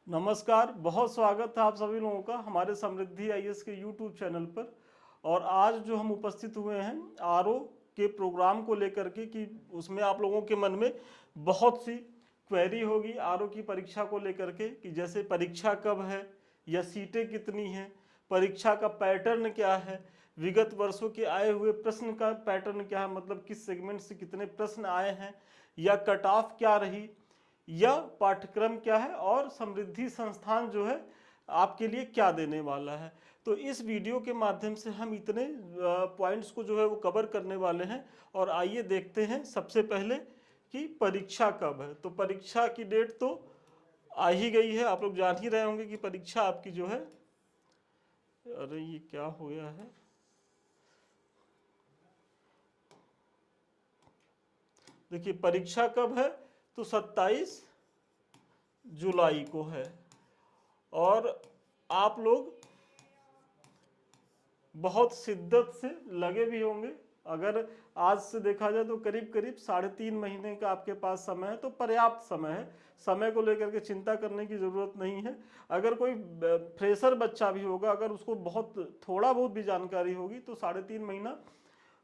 नमस्कार, बहुत स्वागत है आप सभी लोगों का हमारे समृद्धि आईएएस के यूट्यूब चैनल पर। और आज जो हम उपस्थित हुए हैं आरओ के प्रोग्राम को लेकर के कि उसमें आप लोगों के मन में बहुत सी क्वेरी होगी आरओ की परीक्षा को लेकर के कि जैसे परीक्षा कब है या सीटें कितनी हैं, परीक्षा का पैटर्न क्या है, विगत वर्षों के आए हुए प्रश्न का पैटर्न क्या है, मतलब किस सेगमेंट से कितने प्रश्न आए हैं, या कट ऑफ क्या रही, या पाठ्यक्रम क्या है, और समृद्धि संस्थान जो है आपके लिए क्या देने वाला है। तो इस वीडियो के माध्यम से हम इतने पॉइंट्स को जो है वो कवर करने वाले हैं। और आइए देखते हैं सबसे पहले कि परीक्षा कब है। तो परीक्षा की डेट तो आ ही गई है, आप लोग जान ही रहे होंगे कि परीक्षा आपकी जो है, अरे ये क्या हो गया है, देखिए परीक्षा कब है तो 27 जुलाई को है। और आप लोग बहुत शिद्दत से लगे भी होंगे। अगर आज से देखा जाए तो करीब करीब 3.5 महीने का आपके पास समय है, तो पर्याप्त समय है। समय को लेकर के चिंता करने की ज़रूरत नहीं है। अगर कोई फ्रेशर बच्चा भी होगा, अगर उसको बहुत थोड़ा बहुत भी जानकारी होगी तो 3.5 महीना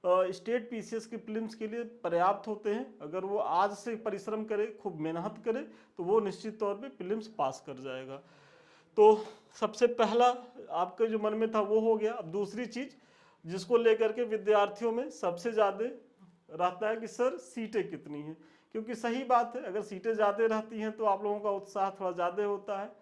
स्टेट पीसीएस के प्रीलिम्स के लिए पर्याप्त होते हैं। अगर वो आज से परिश्रम करे, खूब मेहनत करे, तो वो निश्चित तौर पे प्रीलिम्स पास कर जाएगा। तो सबसे पहला आपके जो मन में था वो हो गया। अब दूसरी चीज जिसको लेकर के विद्यार्थियों में सबसे ज़्यादा रहता है कि सर सीटें कितनी हैं, क्योंकि सही बात है, अगर सीटें ज़्यादा रहती हैं तो आप लोगों का उत्साह थोड़ा ज़्यादा होता है।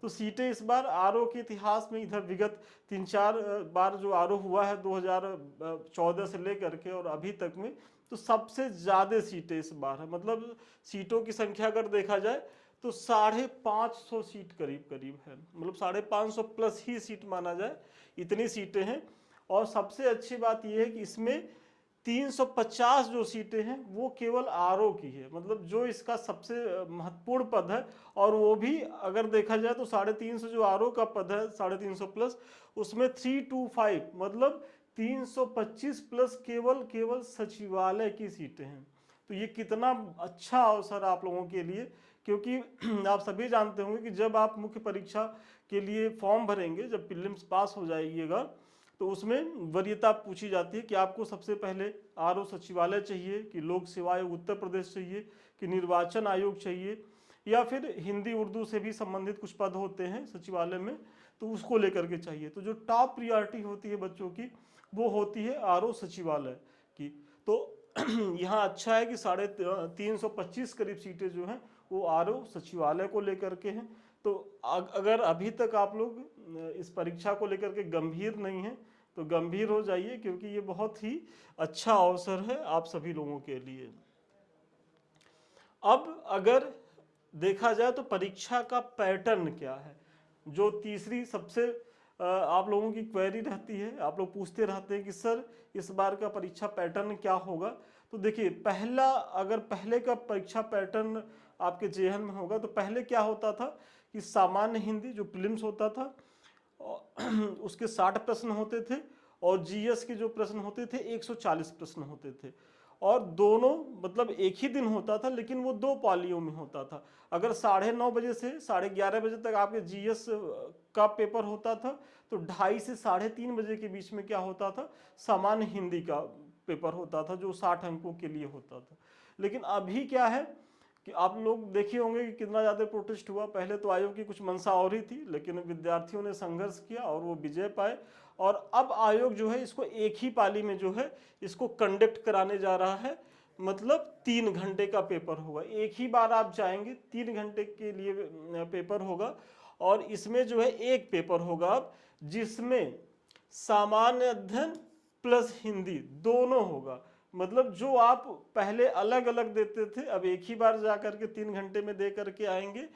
तो सीटें इस बार आरओ के इतिहास में इधर विगत 3-4 बार जो आरओ हुआ है 2014 से लेकर के और अभी तक में, तो सबसे ज़्यादा सीटें इस बार है। मतलब सीटों की संख्या अगर देखा जाए तो 550 सीट करीब करीब है, मतलब 550 प्लस ही सीट माना जाए, इतनी सीटें हैं। और सबसे अच्छी बात यह है कि इसमें 350 जो सीटें हैं वो केवल आरओ की है, मतलब जो इसका सबसे महत्वपूर्ण पद है। और वो भी अगर देखा जाए तो 350 जो आरओ का पद है 350 प्लस, उसमें 325 मतलब 325 प्लस केवल केवल सचिवालय की सीटें हैं। तो ये कितना अच्छा अवसर आप लोगों के लिए, क्योंकि आप सभी जानते होंगे कि जब आप मुख्य परीक्षा के लिए फॉर्म भरेंगे, जब प्रीलिम्स पास हो जाइएगा, तो उसमें वरीयता पूछी जाती है कि आपको सबसे पहले आरओ सचिवालय चाहिए, कि लोक सेवा आयोग उत्तर प्रदेश चाहिए, कि निर्वाचन आयोग चाहिए, या फिर हिंदी उर्दू से भी संबंधित कुछ पद होते हैं सचिवालय में, तो उसको लेकर के चाहिए। तो जो टॉप प्रियोरिटी होती है बच्चों की वो होती है आरओ सचिवालय की। तो यहाँ अच्छा है कि 325 करीब सीटें जो हैं वो आरओ सचिवालय को लेकर के हैं। तो अगर अभी तक आप लोग इस परीक्षा को लेकर के गंभीर नहीं हैं तो गंभीर हो जाइए, क्योंकि ये बहुत ही अच्छा अवसर है आप सभी लोगों के लिए। अब अगर देखा जाए तो परीक्षा का पैटर्न क्या है, जो तीसरी सबसे आप लोगों की क्वेरी रहती है, आप लोग पूछते रहते हैं कि सर इस बार का परीक्षा पैटर्न क्या होगा। तो देखिए पहला, अगर पहले का परीक्षा पैटर्न आपके जेहन में होगा तो पहले क्या होता था कि सामान्य हिंदी जो प्रीलिम्स होता था उसके 60 प्रश्न होते थे, और जीएस के जो प्रश्न होते थे 140 प्रश्न होते थे। और दोनों मतलब एक ही दिन होता था, लेकिन वो दो पालियों में होता था। अगर 9:30 बजे से 11:30 बजे तक आपके जीएस का पेपर होता था, तो 2:30 से 3:30 बजे के बीच में क्या होता था, सामान्य हिंदी का पेपर होता था, जो 60 अंकों के लिए होता था। लेकिन अभी क्या है कि आप लोग देखे होंगे कि कितना ज़्यादा प्रोटेस्ट हुआ। पहले तो आयोग की कुछ मंशा और ही थी, लेकिन विद्यार्थियों ने संघर्ष किया और वो विजय पाए। और अब आयोग जो है इसको एक ही पाली में जो है इसको कंडक्ट कराने जा रहा है। मतलब 3 घंटे का पेपर होगा, एक ही बार आप जाएंगे, 3 घंटे के लिए पेपर होगा। और इसमें जो है एक पेपर होगा अब, जिसमें सामान्य अध्ययन प्लस हिंदी दोनों होगा। मतलब जो आप पहले अलग अलग देते थे, अब एक ही बार जा करके 3 घंटे में दे करके आएंगे।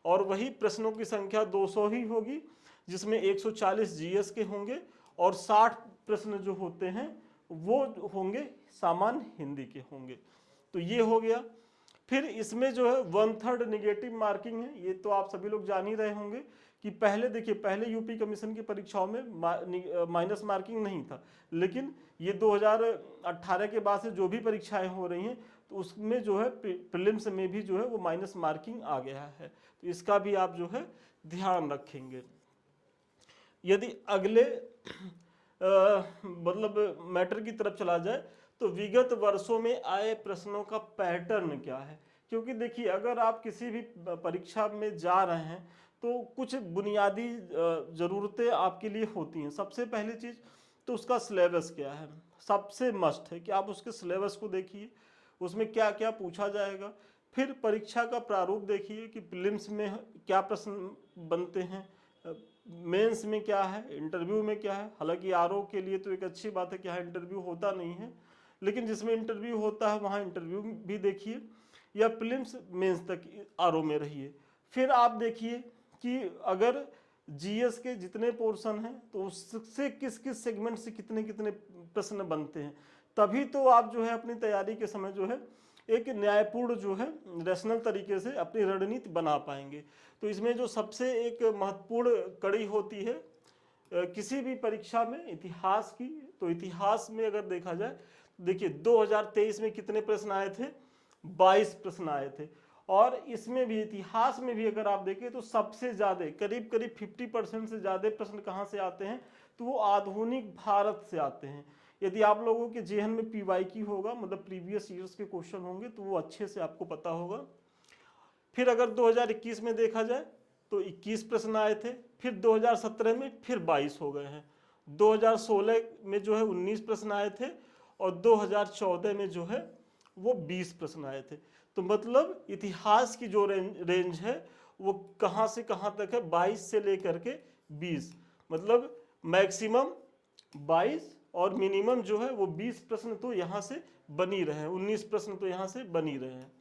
और वही प्रश्नों की संख्या 200 ही होगी, जिसमें 140 जीएस के होंगे और 60 प्रश्न जो होते हैं वो होंगे सामान्य हिंदी के होंगे। तो ये हो गया। फिर इसमें जो है 1/3 निगेटिव मार्किंग है। ये तो आप सभी लोग जान ही रहे होंगे कि पहले देखिए, पहले यूपी कमीशन की परीक्षाओं में माइनस मार्किंग नहीं था, लेकिन ये 2018 के बाद से जो भी परीक्षाएं हो रही हैं तो उसमें जो है प्रीलिम्स में भी जो है वो माइनस मार्किंग आ गया है, तो इसका भी आप जो है ध्यान रखेंगे। यदि अगले मतलब मैटर की तरफ चला जाए तो विगत वर्षों में आए प्रश्नों का पैटर्न क्या है, क्योंकि देखिए अगर आप किसी भी परीक्षा में जा रहे हैं तो कुछ बुनियादी ज़रूरतें आपके लिए होती हैं। सबसे पहली चीज़ तो उसका सिलेबस क्या है, सबसे मस्ट है कि आप उसके सिलेबस को देखिए, उसमें क्या क्या पूछा जाएगा। फिर परीक्षा का प्रारूप देखिए कि प्रीलिम्स में क्या प्रश्न बनते हैं, मेंस में क्या है, इंटरव्यू में क्या है। हालांकि आरओ के लिए तो एक अच्छी बात है कि यहाँ इंटरव्यू होता नहीं है, लेकिन जिसमें इंटरव्यू होता है वहाँ इंटरव्यू भी देखिए, या प्रीलिम्स मेंस तक आरओ में रहिए। फिर आप देखिए कि अगर जीएस के जितने पोर्शन हैं तो उससे किस किस सेगमेंट से कितने कितने प्रश्न बनते हैं, तभी तो आप जो है अपनी तैयारी के समय जो है एक न्यायपूर्ण जो है रैशनल तरीके से अपनी रणनीति बना पाएंगे। तो इसमें जो सबसे एक महत्वपूर्ण कड़ी होती है किसी भी परीक्षा में इतिहास की, तो इतिहास में अगर देखा जाए, देखिए 2023 में कितने प्रश्न आए थे, 22 प्रश्न आए थे। और इसमें भी इतिहास में भी अगर आप देखें तो सबसे ज़्यादा करीब करीब 50% से ज़्यादा प्रश्न कहाँ से आते हैं, तो वो आधुनिक भारत से आते हैं। यदि आप लोगों के जेहन में पीवाईक्यू होगा, मतलब प्रीवियस ईयर्स के क्वेश्चन होंगे, तो वो अच्छे से आपको पता होगा। फिर अगर 2021 में देखा जाए तो 21 प्रश्न आए थे, फिर 2017 में फिर 22 हो गए हैं, 2016 में जो है 19 प्रश्न आए थे, और 2014 में जो है वो 20 प्रश्न आए थे। तो मतलब इतिहास की जो रेंज है वो कहाँ से कहाँ तक है, 22 से लेकर के 20, मतलब मैक्सिमम 22 और मिनिमम जो है वो 20 प्रश्न तो यहाँ से बनी रहे हैं, 19 प्रश्न तो यहाँ से बनी रहे हैं।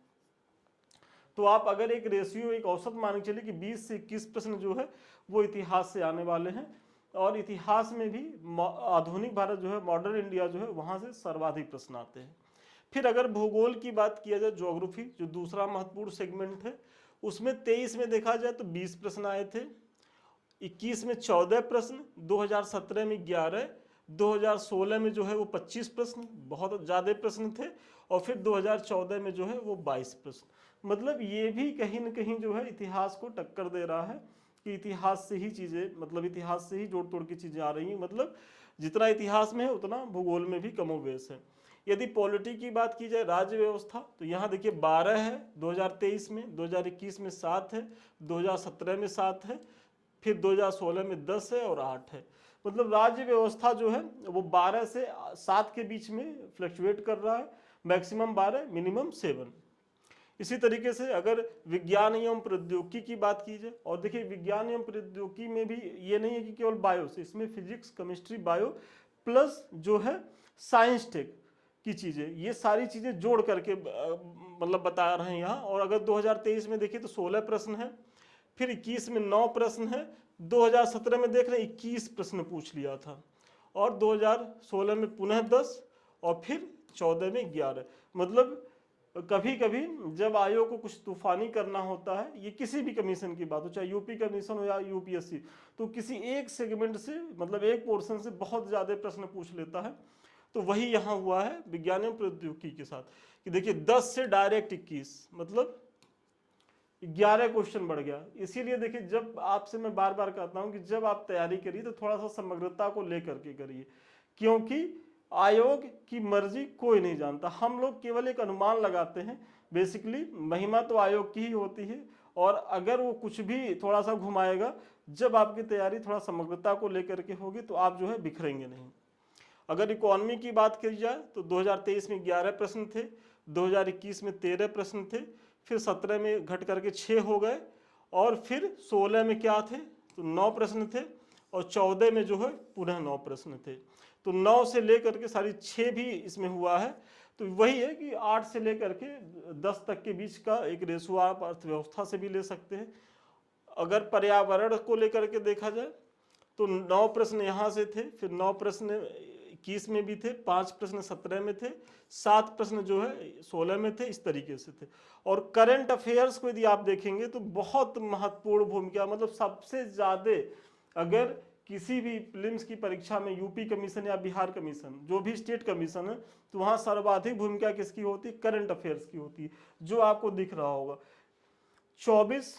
तो आप अगर एक रेशियो, एक औसत मान के चलिए कि 20 से 21 प्रश्न जो है वो इतिहास से आने वाले हैं। और इतिहास में भी आधुनिक भारत जो है, मॉडर्न इंडिया जो है, वहाँ से सर्वाधिक प्रश्न आते हैं। फिर अगर भूगोल की बात किया जाए, ज्योग्राफी जो दूसरा महत्वपूर्ण सेगमेंट है, उसमें 23 में देखा जाए तो 20 प्रश्न आए थे, 21 में 14 प्रश्न, 2017 में 11, 2016 में जो है वो 25 प्रश्न, बहुत ज़्यादा प्रश्न थे, और फिर 2014 में जो है वो 22 प्रश्न। मतलब ये भी कहीं ना कहीं जो है इतिहास को टक्कर दे रहा है कि इतिहास से ही चीज़ें, मतलब इतिहास से ही जोड़ तोड़ की चीज़ें आ रही हैं। मतलब जितना इतिहास में है उतना भूगोल में भी कमोबेश है। यदि पॉलिटी की बात की जाए, राज्य व्यवस्था, तो यहाँ देखिए 12 है 2023 में, 2021 में 7 है, 2017 में 7 है, फिर 2016 में 10 है और 8 है। मतलब राज्य व्यवस्था जो है वो 12 से 7 के बीच में फ्लक्चुएट कर रहा है, मैक्सिमम 12, मिनिमम 7। इसी तरीके से अगर विज्ञान एवं प्रौद्योगिकी की बात की जाए, और देखिए विज्ञान एवं प्रौद्योगिकी में भी ये नहीं है कि केवल बायो से, इसमें फिजिक्स, केमिस्ट्री, बायो प्लस जो है साइंस टेक की चीज़ें, ये सारी चीज़ें जोड़ करके मतलब बता रहे हैं यहाँ। और अगर 2023 में देखिए तो 16 प्रश्न है, फिर 21 में 9 प्रश्न है, 2017 में देख रहे हैं 21 प्रश्न पूछ लिया था, और 2016 में पुनः 10, और फिर 14 में 11। मतलब कभी कभी जब आयोग को कुछ तूफानी करना होता है, ये किसी भी कमीशन की बात हो, चाहे यूपी कमीशन हो या यूपीएससी, तो किसी एक सेगमेंट से, मतलब एक पोर्शन से बहुत ज़्यादा प्रश्न पूछ लेता है। तो वही यहाँ हुआ है विज्ञान एवं प्रौद्योगिकी के साथ, कि देखिए 10 से डायरेक्ट 21, मतलब 11 क्वेश्चन बढ़ गया। इसीलिए देखिए जब आपसे मैं बार बार कहता हूँ कि जब आप तैयारी करिए तो थोड़ा सा समग्रता को लेकर के करिए, क्योंकि आयोग की मर्जी कोई नहीं जानता, हम लोग केवल एक अनुमान लगाते हैं। बेसिकली महिमा तो आयोग की ही होती है, और अगर वो कुछ भी थोड़ा सा घुमाएगा, जब आपकी तैयारी थोड़ा समग्रता को लेकर के होगी तो आप जो है बिखरेंगे नहीं। अगर इकोनॉमी की बात की जाए तो 2023 में 11 प्रश्न थे, 2021 में 13 प्रश्न थे, फिर 17 में घट करके 6 हो गए, और फिर 16 में क्या थे, तो 9 प्रश्न थे, और 14 में जो है पुनः 9 प्रश्न थे। तो 9 से लेकर के सारी 6 भी इसमें हुआ है। तो वही है कि 8 से लेकर के 10 तक के बीच का एक रेशो आप अर्थव्यवस्था से भी ले सकते हैं। अगर पर्यावरण को लेकर के देखा जाए तो 9 प्रश्न यहाँ से थे, फिर 9 प्रश्न 21 में भी थे, 5 प्रश्न 17 में थे, 7 प्रश्न जो है 16 में थे, इस तरीके से थे। और करंट अफेयर्स को यदि आप देखेंगे तो बहुत महत्वपूर्ण भूमिका, मतलब सबसे ज़्यादा अगर किसी भी प्रीलिम्स की परीक्षा में यूपी कमीशन या बिहार कमीशन, जो भी स्टेट कमीशन है, तो वहाँ सर्वाधिक भूमिका किसकी होती है? करंट अफेयर्स की होती है, जो आपको दिख रहा होगा। 24,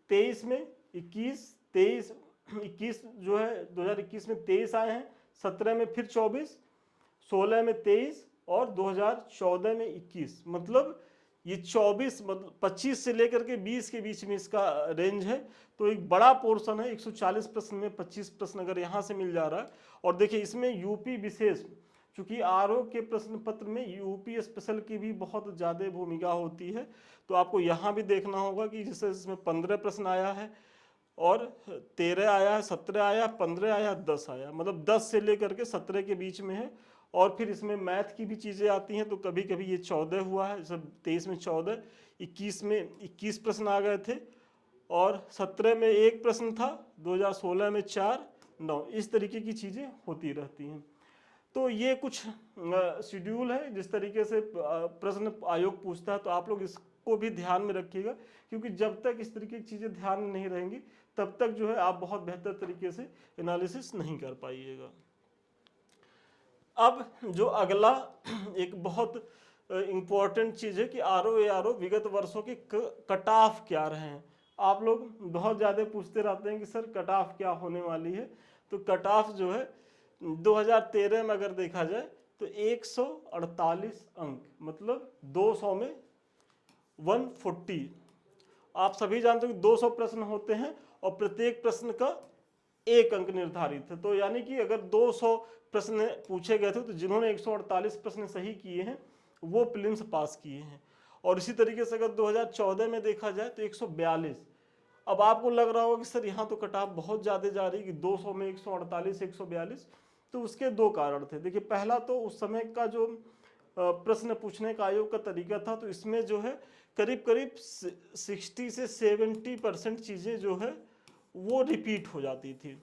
23 में 21, 23, 21 जो है 2021 में 23 आए हैं, 17 में फिर 24, 16 में 23 और 2014 में 21। मतलब ये 24 मतलब 25 से लेकर के 20 के बीच में इसका रेंज है। तो एक बड़ा पोर्शन है, 140 प्रश्न में 25 प्रश्न अगर यहाँ से मिल जा रहा है। और देखिए इसमें यूपी विशेष, चूंकि आरओ के प्रश्न पत्र में यूपी स्पेशल की भी बहुत ज़्यादा भूमिका होती है, तो आपको यहाँ भी देखना होगा कि जैसे इसमें 15 प्रश्न आया है और 13 आया है, 17 आया, 15 आया, 10 आया, मतलब 10 से लेकर के 17 के बीच में है। और फिर इसमें मैथ की भी चीज़ें आती हैं, तो कभी कभी ये 14 हुआ है, जैसे 23 में 14, 21 में 21 प्रश्न आ गए थे, और 17 में 1 प्रश्न था, 2016 में 4, 9, इस तरीके की चीज़ें होती रहती हैं। तो ये कुछ शेड्यूल है जिस तरीके से प्रश्न आयोग पूछता है, तो आप लोग इसको भी ध्यान में रखिएगा, क्योंकि जब तक इस तरीके की चीज़ें ध्यान में नहीं रहेंगी तब तक जो है आप बहुत बेहतर तरीके से एनालिसिस नहीं कर पाइएगा। अब जो अगला एक बहुत इम्पॉर्टेंट चीज़ है कि आरओ विगत वर्षों के कट ऑफ क्या रहे हैं। आप लोग बहुत ज़्यादा पूछते रहते हैं कि सर कट ऑफ क्या होने वाली है। तो कट ऑफ जो है 2013 में अगर देखा जाए तो 148 अंक, मतलब 200 में 140। आप सभी जानते हो कि 200 प्रश्न होते हैं और प्रत्येक प्रश्न का 1 अंक निर्धारित है। तो यानी कि अगर 200 प्रश्न पूछे गए थे तो जिन्होंने 148 प्रश्न सही किए हैं वो प्रीलिम्स पास किए हैं। और इसी तरीके से अगर 2014 में देखा जाए तो 142। अब आपको लग रहा होगा कि सर यहाँ तो कट ऑफ बहुत ज़्यादा जा रही है कि 200 में 148, 142। तो उसके दो कारण थे। देखिए पहला तो उस समय का जो प्रश्न पूछने का आयोग का तरीका था, तो इसमें जो है करीब करीब 60 से 70% चीज़ें जो है वो रिपीट हो जाती थी।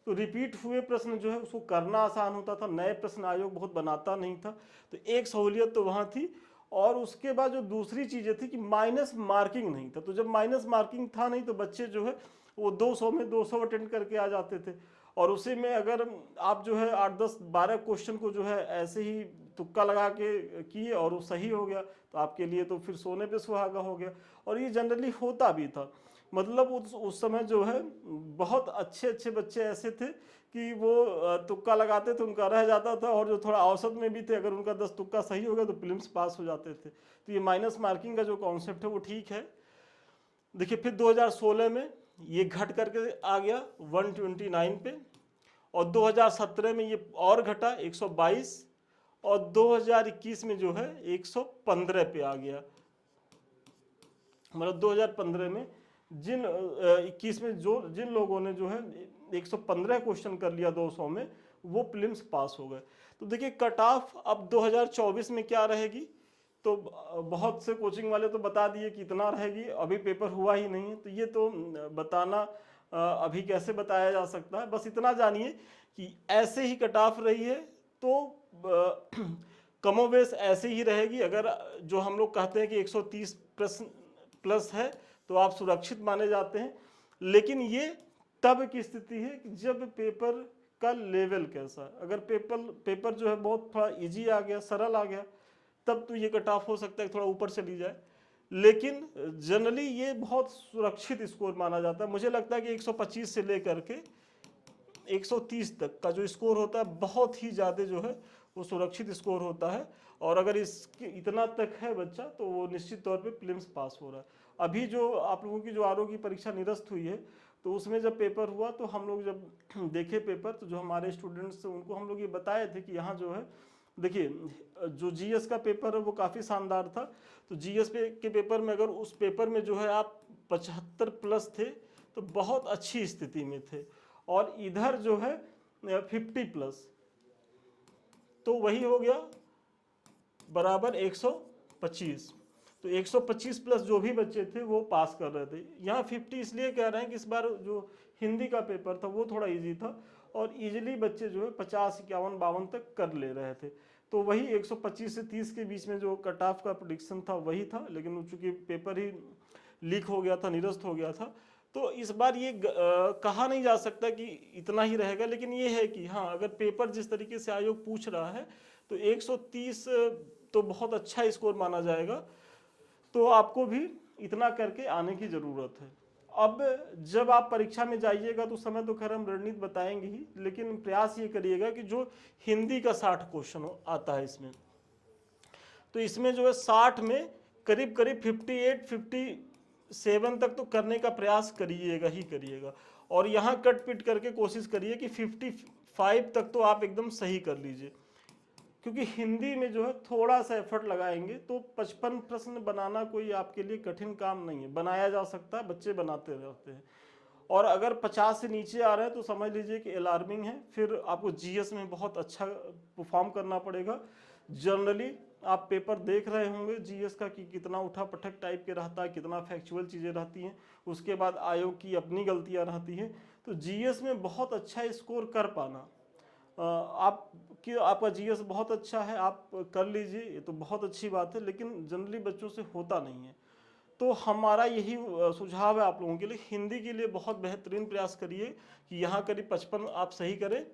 तो रिपीट हुए प्रश्न जो है उसको करना आसान होता था, नए प्रश्न आयोग बहुत बनाता नहीं था, तो एक सहूलियत तो वहाँ थी। और उसके बाद जो दूसरी चीज़ें थी कि माइनस मार्किंग नहीं था। तो जब माइनस मार्किंग था नहीं तो बच्चे जो है वो 200 में 200 अटेंड करके आ जाते थे। और उसी में अगर आप जो है 8, 10, 12 क्वेश्चन को जो है ऐसे ही तुक्का लगा के किए और वो सही हो गया तो आपके लिए तो फिर सोने पे सुहागा हो गया। और ये जनरली होता भी था। मतलब उस समय जो है बहुत अच्छे अच्छे बच्चे ऐसे थे कि वो तुक्का लगाते थे, उनका रह जाता था, और जो थोड़ा औसत में भी थे अगर उनका 10 तुक्का सही हो गया तो प्रीलिम्स पास हो जाते थे। तो ये माइनस मार्किंग का जो कॉन्सेप्ट है वो ठीक है। देखिए फिर 2016 में ये घट करके आ गया 129 पे, और 2017 में ये और घटा 122, और 2021 में जो है 115 पे आ गया। मतलब 2015 में जिन 21 में जिन लोगों ने जो है 115 क्वेश्चन कर लिया 200 में, वो प्रीलिम्स पास हो गए। तो देखिए कट ऑफ अब 2024 में क्या रहेगी, तो बहुत से कोचिंग वाले तो बता दिए कि इतना रहेगी, अभी पेपर हुआ ही नहीं है, तो ये तो बताना अभी कैसे बताया जा सकता है। बस इतना जानिए कि ऐसे ही कट ऑफ रही है तो कमोवेश ऐसे ही रहेगी। अगर जो हम लोग कहते हैं कि 130 प्रश्न प्लस है तो आप सुरक्षित माने जाते हैं। लेकिन ये तब की स्थिति है कि जब पेपर का लेवल कैसा है। अगर पेपर जो है बहुत थोड़ा इजी आ गया, सरल आ गया, तब तो ये कट ऑफ हो सकता है थोड़ा ऊपर चली जाए। लेकिन जनरली ये बहुत सुरक्षित स्कोर माना जाता है। मुझे लगता है कि 125 से लेकर के 130 तक का जो स्कोर होता है बहुत ही ज़्यादा जो है वो सुरक्षित स्कोर होता है। और अगर इसके इतना तक है बच्चा तो वो निश्चित तौर पे प्रीलिम्स पास हो रहा है। अभी जो आप लोगों की जो आरओ की परीक्षा निरस्त हुई है तो उसमें जब पेपर हुआ तो हम लोग जब देखे पेपर तो जो हमारे स्टूडेंट्स थे उनको हम लोग ये बताए थे कि यहाँ जो है देखिए जो जीएस का पेपर है वो काफ़ी शानदार था। तो जीएस के पेपर में अगर उस पेपर में जो है आप 75 प्लस थे तो बहुत अच्छी स्थिति में थे, और इधर जो है 50 प्लस, तो वही हो गया बराबर 125। तो 125 प्लस जो भी बच्चे थे वो पास कर रहे थे। यहाँ 50 इसलिए कह रहे हैं कि इस बार जो हिंदी का पेपर था वो थोड़ा इजी था और इजीली बच्चे जो है 50, 51, 52 तक कर ले रहे थे। तो वही 125 से 30 के बीच में जो कट ऑफ का प्रेडिक्शन था वही था। लेकिन चूंकि पेपर ही लीक हो गया था, निरस्त हो गया था, तो इस बार ये कहा नहीं जा सकता कि इतना ही रहेगा, लेकिन ये है कि हाँ, अगर पेपर जिस तरीके से आयोग पूछ रहा है तो 130 तो बहुत अच्छा स्कोर माना जाएगा। तो आपको भी इतना करके आने की ज़रूरत है। अब जब आप परीक्षा में जाइएगा तो समय तो खैर हम रणनीति बताएंगे ही, लेकिन प्रयास ये करिएगा कि जो हिंदी का 60 क्वेश्चन आता है इसमें, तो इसमें जो है 60 में करीब करीब 58 57 तक तो करने का प्रयास करिएगा ही करिएगा। और यहाँ कट पिट करके कोशिश करिए कि 55 तक तो आप एकदम सही कर लीजिए, क्योंकि हिंदी में जो है थोड़ा सा एफर्ट लगाएंगे तो 55 प्रश्न बनाना कोई आपके लिए कठिन काम नहीं है, बनाया जा सकता है, बच्चे बनाते रहते हैं। और अगर 50 से नीचे आ रहे हैं तो समझ लीजिए कि अलार्मिंग है, फिर आपको जीएस में बहुत अच्छा परफॉर्म करना पड़ेगा। जनरली आप पेपर देख रहे होंगे जीएस का कि कितना उठा पटक टाइप के रहता है, कितना फैक्चुअल चीज़ें रहती हैं, उसके बाद आयोग की अपनी गलतियां रहती हैं। तो जीएस में बहुत अच्छा स्कोर कर पाना, आपका जीएस बहुत अच्छा है, आप कर लीजिए, ये तो बहुत अच्छी बात है, लेकिन जनरली बच्चों से होता नहीं है। तो हमारा यही सुझाव है आप लोगों के लिए, हिंदी के लिए बहुत बेहतरीन प्रयास करिए कि यहाँ करीब 55 आप सही करें।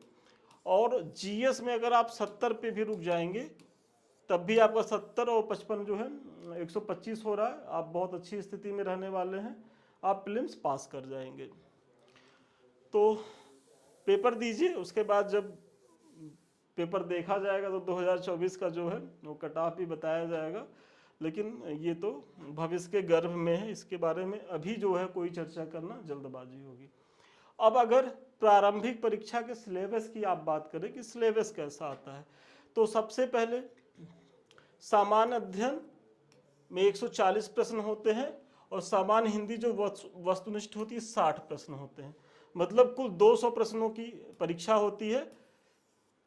और जीएस में अगर आप 70 पे भी रुक जाएंगे तब भी आपका 70 और 55 जो है 125 हो रहा है, आप बहुत अच्छी स्थिति में रहने वाले हैं, आप प्रीलिम्स पास कर जाएंगे। तो पेपर दीजिए, उसके बाद जब पेपर देखा जाएगा तो 2024 का जो है वो कट ऑफ भी बताया जाएगा, लेकिन ये तो भविष्य के गर्भ में है, इसके बारे में अभी जो है कोई चर्चा करना जल्दबाजी होगी। अब अगर प्रारंभिक परीक्षा के सिलेबस की आप बात करें कि सिलेबस कैसा आता है, तो सबसे पहले सामान्य अध्ययन में 140 प्रश्न होते हैं और सामान्य हिंदी जो वस्तुनिष्ठ होती है 60 प्रश्न होते हैं, मतलब कुल 200 प्रश्नों की परीक्षा होती है।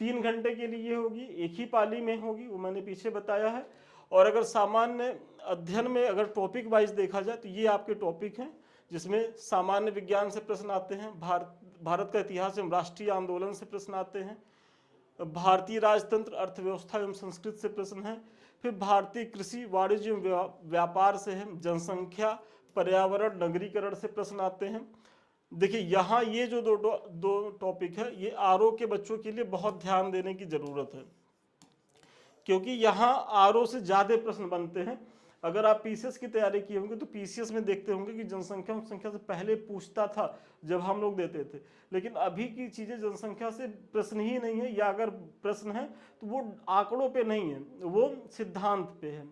3 घंटे के लिए होगी, एक ही पाली में होगी, वो मैंने पीछे बताया है। और अगर सामान्य अध्ययन में अगर टॉपिक वाइज देखा जाए तो ये आपके टॉपिक हैं, जिसमें सामान्य विज्ञान से प्रश्न आते हैं, भारत का इतिहास एवं राष्ट्रीय आंदोलन से प्रश्न आते हैं, भारतीय राजतंत्र, अर्थव्यवस्था एवं संस्कृति से प्रश्न है, फिर भारतीय कृषि, वाणिज्य एवं व्यापार से है, जनसंख्या, पर्यावरण, नगरीकरण से प्रश्न आते हैं। देखिए यहाँ ये जो दो टॉपिक है, ये आरओ के बच्चों के लिए बहुत ध्यान देने की जरूरत है, क्योंकि यहाँ आरओ से ज्यादा प्रश्न बनते हैं। अगर आप पीसीएस की तैयारी किए होंगे तो पीसीएस में देखते होंगे कि जनसंख्या से पहले पूछता था जब हम लोग देते थे, लेकिन अभी की चीजें जनसंख्या से प्रश्न ही नहीं है, या अगर प्रश्न है तो वो आंकड़ों पे नहीं है, वो सिद्धांत पे है।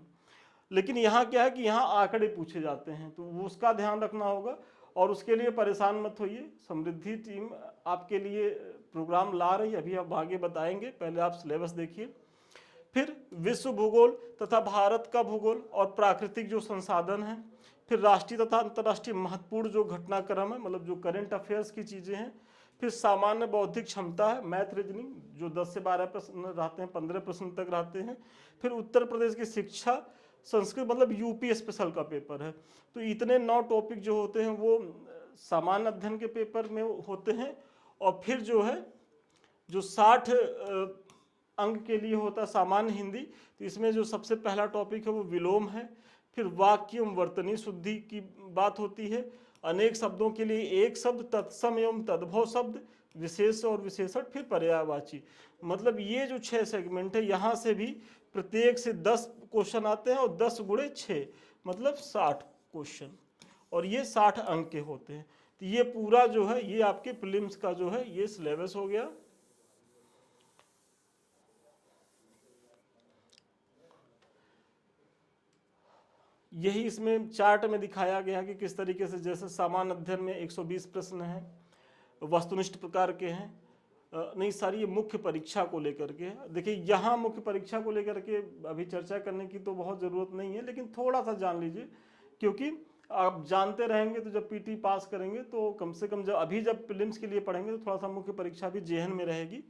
लेकिन यहाँ क्या है कि यहाँ आंकड़े पूछे जाते हैं, तो वो उसका ध्यान रखना होगा। और उसके लिए परेशान मत होइए, समृद्धि टीम आपके लिए प्रोग्राम ला रही है, अभी आप आगे बताएंगे, पहले आप सिलेबस देखिए। फिर विश्व भूगोल तथा भारत का भूगोल और प्राकृतिक जो संसाधन है, फिर राष्ट्रीय तथा अंतर्राष्ट्रीय महत्वपूर्ण जो घटनाक्रम है, मतलब जो करंट अफेयर्स की चीजें हैं, फिर सामान्य बौद्धिक क्षमता है, मैथ रीजनिंग जो 10 से 12 प्रश्न रहते हैं, 15 प्रश्न तक रहते हैं, फिर उत्तर प्रदेश की शिक्षा, संस्कृत मतलब यूपी स्पेशल का पेपर है। तो इतने 9 टॉपिक जो होते हैं वो सामान्य अध्ययन के पेपर में होते हैं। और फिर जो है जो 60 अंक के लिए होता है सामान्य हिंदी, तो इसमें जो सबसे पहला टॉपिक है वो विलोम है, फिर वाक्य एवं वर्तनी शुद्धि की बात होती है, अनेक शब्दों के लिए एक शब्द, तत्सम एवं तद्भव शब्द, विशेष और विशेषण, फिर पर्यायवाची। मतलब ये जो 6 सेगमेंट है, यहाँ से भी प्रत्येक से 10 क्वेश्चन आते हैं और 10 गुणे 6 मतलब 60 क्वेश्चन, और ये 60 अंक के होते हैं। तो ये पूरा जो है ये आपके प्रीलिम्स का जो है ये सिलेबस हो गया। यही इसमें चार्ट में दिखाया गया कि किस तरीके से, जैसे सामान्य अध्ययन में 120 प्रश्न हैं, वस्तुनिष्ठ प्रकार के हैं, नहीं सारी ये मुख्य परीक्षा को लेकर के। देखिए यहाँ मुख्य परीक्षा को लेकर के अभी चर्चा करने की तो बहुत ज़रूरत नहीं है, लेकिन थोड़ा सा जान लीजिए, क्योंकि आप जानते रहेंगे तो जब पीटी पास करेंगे तो कम से कम जब प्रीलिम्स के लिए पढ़ेंगे तो थोड़ा सा मुख्य परीक्षा भी जेहन में रहेगी।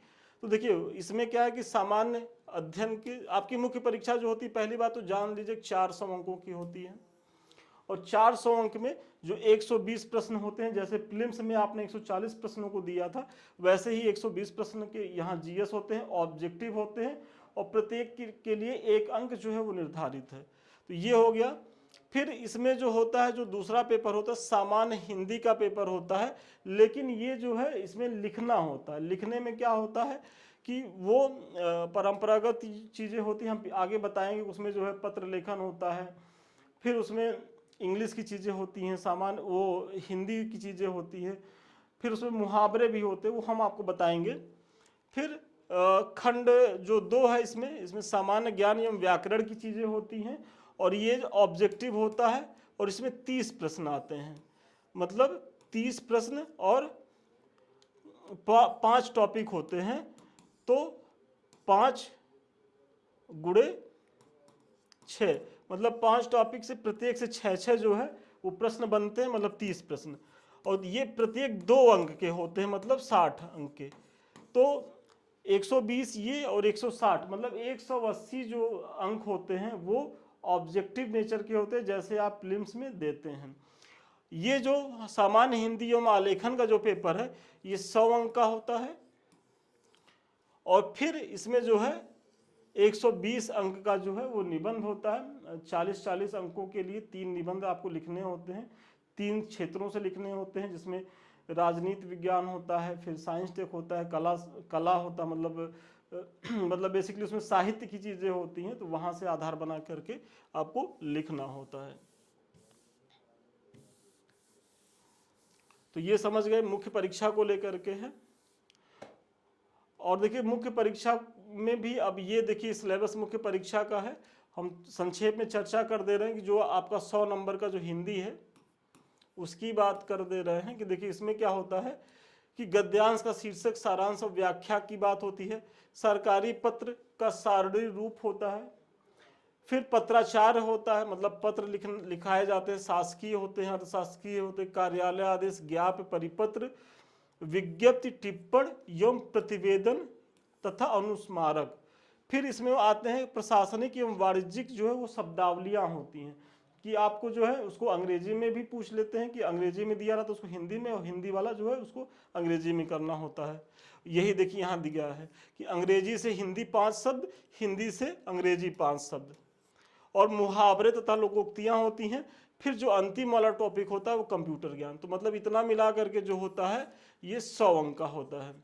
तो देखिए इसमें क्या है कि सामान्य अध्ययन की आपकी मुख्य परीक्षा जो होती है, पहली बात तो जान लीजिए 400 अंकों की होती है, और 400 अंक में जो 120 प्रश्न होते हैं, जैसे प्रीलिम्स में आपने 140 प्रश्नों को दिया था, वैसे ही 120 प्रश्न के यहाँ जीएस होते हैं, ऑब्जेक्टिव होते हैं, और प्रत्येक के लिए 1 अंक जो है वो निर्धारित है। तो ये हो गया फिर इसमें जो होता है, जो दूसरा पेपर होता है सामान्य हिंदी का पेपर होता है, लेकिन ये जो है इसमें लिखना होता है। लिखने में क्या होता है कि वो परंपरागत चीज़ें होती हैं, हम आगे बताएंगे। उसमें जो है पत्र लेखन होता है, फिर उसमें इंग्लिश की चीज़ें होती हैं, सामान्य वो हिंदी की चीज़ें होती हैं, फिर उसमें मुहावरे भी होते हैं, वो हम आपको बताएंगे। फिर खंड जो 2 है, इसमें सामान्य ज्ञान एवं व्याकरण की चीज़ें होती हैं, और ये ऑब्जेक्टिव होता है, और इसमें 30 प्रश्न आते हैं। मतलब 30 प्रश्न और 5 टॉपिक होते हैं, तो 5 गुणे 6, मतलब 5 टॉपिक से प्रत्येक से 6 जो है वो प्रश्न बनते हैं, मतलब 30 प्रश्न। और ये प्रत्येक 2 अंक के होते हैं, मतलब 60 अंक के। तो 120 ये और 160, मतलब 180 जो अंक होते हैं वो ऑब्जेक्टिव नेचर के होते हैं, जैसे आप प्रीलिम्स में देते हैं। ये जो सामान्य हिंदी एवं आलेखन का जो पेपर है ये 100 अंक का होता है, और फिर इसमें जो है 120 अंक का जो है वो निबंध होता है। 40-40 अंकों के लिए 3 निबंध आपको लिखने होते हैं, 3 क्षेत्रों से लिखने होते हैं, जिसमें राजनीति विज्ञान होता है, फिर साइंस टेक होता है, कला होता है, मतलब बेसिकली उसमें साहित्य की चीज़ें होती हैं, तो वहाँ से आधार बना करके आपको लिखना होता है। तो ये समझ गए मुख्य परीक्षा को लेकर के है। और देखिए मुख्य परीक्षा में भी अब ये देखिए सिलेबस मुख्य परीक्षा का है, हम संक्षेप में चर्चा कर दे रहे हैं कि जो आपका 100 नंबर का जो हिंदी है उसकी बात कर दे रहे हैं कि देखिए इसमें क्या होता है कि गद्यांश का शीर्षक, सारांश और व्याख्या की बात होती है। सरकारी पत्र का सारणी रूप होता है। फिर पत्राचार होता है, मतलब पत्र लिखाए जाते हैं, शासकीय होते हैं, अर्धशासकीय होते हैं, कार्यालय आदेश, ज्ञाप, परिपत्र, विज्ञप्ति, टिप्पण एवं प्रतिवेदन तथा अनुस्मारक। फिर इसमें आते हैं प्रशासनिक एवं वाणिज्यिक जो है वो शब्दावलियाँ होती हैं, कि आपको जो है उसको अंग्रेजी में भी पूछ लेते हैं कि अंग्रेजी में दिया रहा तो उसको हिंदी में, और हिंदी वाला जो है उसको अंग्रेजी में करना होता है। यही देखिए यहाँ दिया है कि अंग्रेजी से हिंदी 5 शब्द, हिंदी से अंग्रेजी 5 शब्द, और मुहावरे तथा लोकोक्तियाँ होती हैं। फिर जो अंतिम वाला टॉपिक होता है वो कंप्यूटर ज्ञान। तो मतलब इतना मिला करके जो होता है ये 100 अंक का होता है।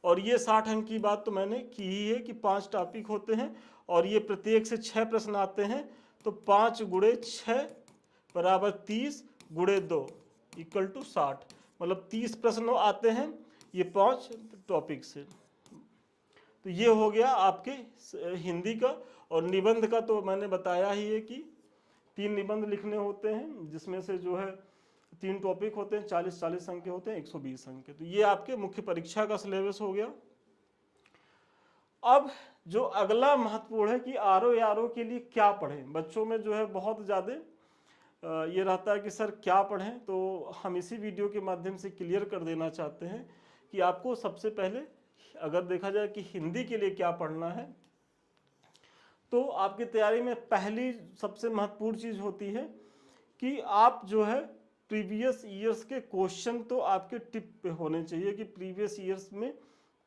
और ये 60 अंक की बात तो मैंने की ही है कि 5 टॉपिक होते हैं, और ये प्रत्येक से 6 प्रश्न आते हैं। तो 5 गुणे 6 बराबर 30 गुणे 2 इक्वल टू 60, मतलब 30 प्रश्न आते हैं ये 5 टॉपिक से। तो ये हो गया आपके हिंदी का। और निबंध का तो मैंने बताया ही है कि 3 निबंध लिखने होते हैं, जिसमें से जो है 3 टॉपिक होते हैं, 40-40 अंक के होते हैं, 120 अंक के। तो ये आपके मुख्य परीक्षा का सिलेबस हो गया। अब जो अगला महत्वपूर्ण है कि आरओ के लिए क्या पढ़ें। बच्चों में जो है बहुत ज़्यादा ये रहता है कि सर क्या पढ़ें, तो हम इसी वीडियो के माध्यम से क्लियर कर देना चाहते हैं कि आपको सबसे पहले अगर देखा जाए कि हिंदी के लिए क्या पढ़ना है, तो आपकी तैयारी में पहली सबसे महत्वपूर्ण चीज़ होती है कि आप जो है प्रीवियस ईयर्स के क्वेश्चन तो आपके टिप पे होने चाहिए कि प्रीवियस ईयर्स में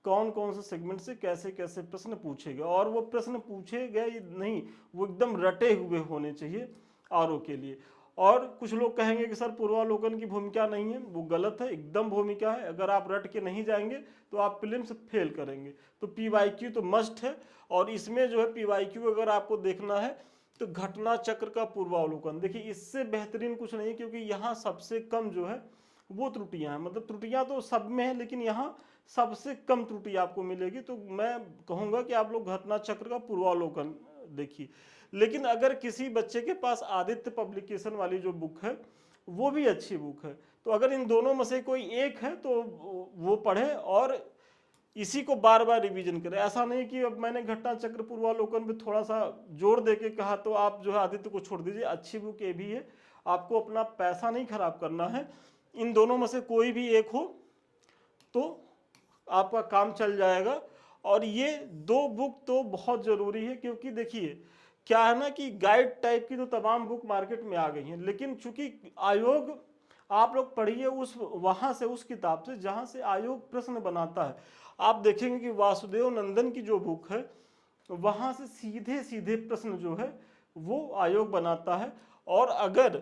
कौन कौन से सेगमेंट से कैसे कैसे प्रश्न पूछेगा, और वो प्रश्न पूछे गए नहीं, वो एकदम रटे हुए होने चाहिए आरओ के लिए। और कुछ लोग कहेंगे कि सर पूर्वावलोकन की भूमिका नहीं है, वो गलत है, एकदम भूमिका है। अगर आप रट के नहीं जाएंगे तो आप प्रीलिम्स फेल करेंगे। तो पीवाईक्यू तो मस्ट है, और इसमें जो है पीवाईक्यू अगर आपको देखना है तो घटना चक्र का पूर्वावलोकन देखिए, इससे बेहतरीन कुछ नहीं, क्योंकि यहाँ सबसे कम जो है वो त्रुटियां हैं। मतलब त्रुटियां तो सब में है, लेकिन यहाँ सबसे कम त्रुटि आपको मिलेगी। तो मैं कहूँगा कि आप लोग घटना चक्र का पूर्वावलोकन देखिए। लेकिन अगर किसी बच्चे के पास आदित्य पब्लिकेशन वाली जो बुक है वो भी अच्छी बुक है, तो अगर इन दोनों में से कोई एक है तो वो पढ़े और इसी को बार बार रिवीजन करें। ऐसा नहीं कि अब मैंने घटना चक्र पूर्वावलोकन पे थोड़ा सा जोर दे के कहा तो आप जो है आदित्य को छोड़ दीजिए। अच्छी बुक ये भी है, आपको अपना पैसा नहीं खराब करना है। इन दोनों में से कोई भी एक हो तो आपका काम चल जाएगा। और ये 2 बुक तो बहुत ज़रूरी है, क्योंकि देखिए क्या है ना कि गाइड टाइप की तो तमाम बुक मार्केट में आ गई हैं, लेकिन चूंकि आयोग, आप लोग पढ़िए उस वहाँ से, उस किताब से जहाँ से आयोग प्रश्न बनाता है। आप देखेंगे कि वासुदेव नंदन की जो बुक है वहाँ से सीधे सीधे प्रश्न जो है वो आयोग बनाता है। और अगर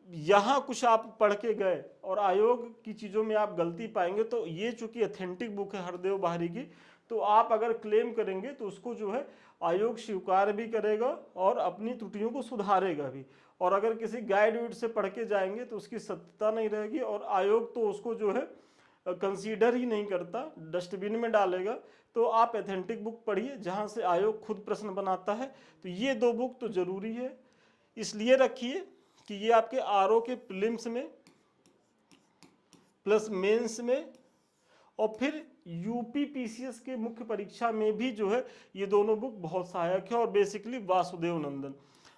यहाँ कुछ आप पढ़ के गए और आयोग की चीज़ों में आप गलती पाएंगे, तो ये चूंकि ऑथेंटिक बुक है हरदेव बाहरी की, तो आप अगर क्लेम करेंगे तो उसको जो है आयोग स्वीकार भी करेगा और अपनी त्रुटियों को सुधारेगा भी। और अगर किसी गाइड वाइड से पढ़ के जाएंगे तो उसकी सत्यता नहीं रहेगी और आयोग तो उसको जो है कंसीडर ही नहीं करता, डस्टबिन में डालेगा। तो आप ऑथेंटिक बुक पढ़िए जहाँ से आयोग खुद प्रश्न बनाता है। तो ये दो बुक तो जरूरी है, इसलिए रखिए कि ये आपके आरओ के प्रीलिम्स में प्लस मेंस में और फिर यूपी पीसीएस के मुख्य परीक्षा में भी जो है ये दोनों बुक बहुत सहायक है। और बेसिकली वासुदेव नंदन,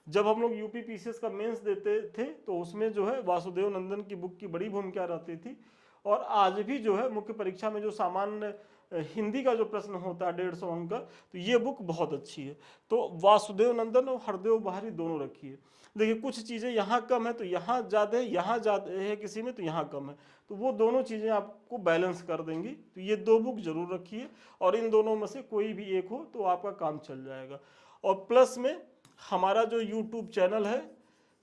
जब हम लोग यूपी पीसीएस का मेंस देते थे तो उसमें जो है वासुदेव नंदन की बुक की बड़ी भूमिका रहती थी। और आज भी जो है मुख्य परीक्षा में जो सामान्य हिंदी का जो प्रश्न होता है 150 अंक का, तो ये बुक बहुत अच्छी है। तो वासुदेव नंदन और हरदेव बाहरी दोनों रखिए। देखिए कुछ चीज़ें यहाँ कम है तो यहाँ ज़्यादा है, यहाँ ज़्यादा है किसी में तो यहाँ कम है, तो वो दोनों चीज़ें आपको बैलेंस कर देंगी। तो ये दो बुक जरूर रखिए और इन दोनों में से कोई भी एक हो तो आपका काम चल जाएगा। और प्लस में हमारा जो यूट्यूब चैनल है